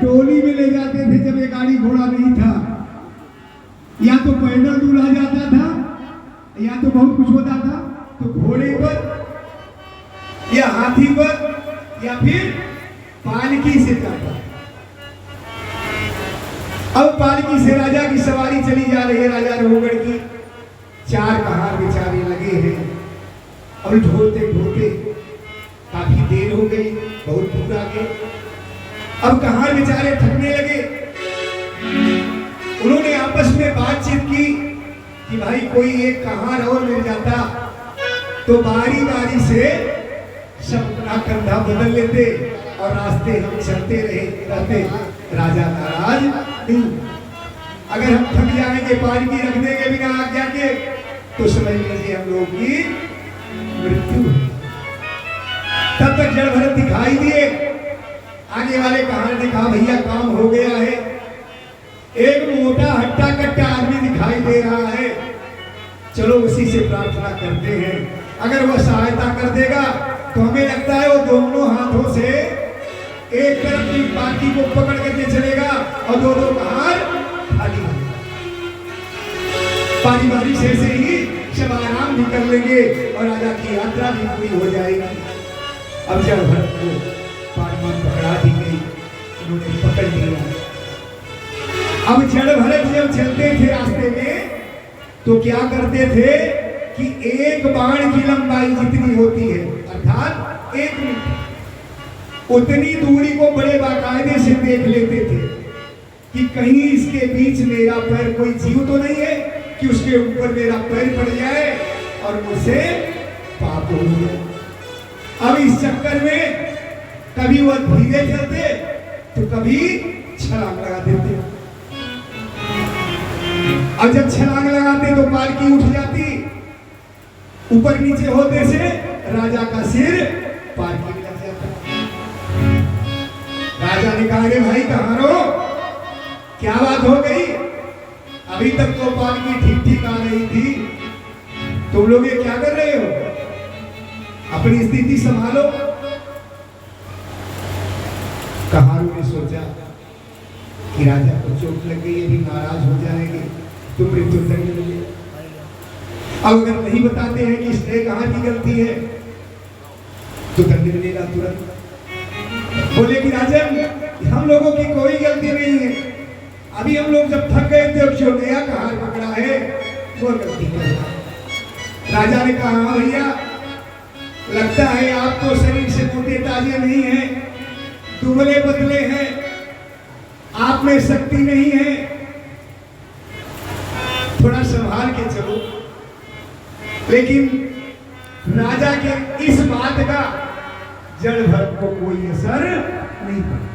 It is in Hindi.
टोली में ले जाते थे जब ये गाड़ी घोड़ा नहीं था, या तो पैदल दूल्हा जाता था या तो बहुत कुछ होता था, तो घोड़े पर या हाथी पर या फिर पालकी से जाता। अब पालकी से राजा की सवारी चली जा रही है, राजा रघुगढ़ की। चार कहार बेचारे लगे हैं और ढोते ढोते काफी देर हो गई, बहुत दूर आगे। अब कहार बेचारे थकने लगे। उन्होंने आपस में बातचीत की कि भाई कोई एक कहार और मिल जाता तो बारी बारी से सब अपना कंधा बदल लेते और रास्ते हम चलते रहते। राजा नाराज नहीं। अगर हम थक जाएंगे, पालकी रख देंगे बिना आज्ञा के, तो समझ लीजिए हम लोग की मृत्यु। तब तक जड़ भरत दिखाई दिए। आगे वाले कहानी ने कहा भैया काम हो गया है। एक मोटा हट्टा कट्टा आदमी दिखाई दे रहा है, चलो उसी से प्रार्थना करते हैं। अगर वह सहायता कर देगा तो हमें लगता है वो दोनों हाथों से एक तरफ की बाकी को पकड़ करके चलेगा और दो दो कहार खाली हो जाएगा। बारी बारी से ही सब आराम भी कर लेंगे और राजा की यात्रा भी पूरी हो जाएगी। अब जड़ भरत को पानी पकड़ा दी गई, उन्होंने पकड़ लिया। अब जड़ भरत जब चलते थे रास्ते में तो क्या करते थे कि एक बाण की लंबाई जितनी होती है, अर्थात 1 मीटर, उतनी दूरी को बड़े बाकायदे से देख लेते थे कि कहीं इसके बीच मेरा पैर, कोई जीव तो नहीं है कि उसके ऊपर मेरा पैर पड़ जाए और मुझसे पाप हो जाए। अब इस चक्कर में कभी वह धीरे चलते तो कभी छलांग लगा देते। और जब छलांग लगाते तो पालकी उठ जाती, ऊपर नीचे होते से राजा का सिर पालकी में लग जाता। राजा ने कहा रे भाई कहां हो, क्या बात हो गई? अभी तक तो पालकी ठीक ठीक आ रही थी, तुम लोग ये क्या कर रहे हो? अपनी स्थिति संभालो। कहारों ने सोचा कि राजा को चोट लग गई, अभी नाराज हो जाएंगे तो मृत्यु दंड मिलेगा। अब अगर नहीं बताते हैं कि इसने कहां की गलती है तो दंड मिलेगा तुरंत। बोले कि राजन हम लोगों की कोई गलती नहीं है, अभी हम लोग जब थक गए थे और जो नया कहार पकड़ा है वो गलती कर रहा है। राजा ने कहा हाँ भैया, लगता है आप तो शरीर से मोटे ताजे नहीं हैं, दुबले पतले हैं, आप में शक्ति नहीं है, थोड़ा संभाल के चलो। लेकिन राजा के इस बात का जड़ भरत को कोई असर नहीं पड़ा।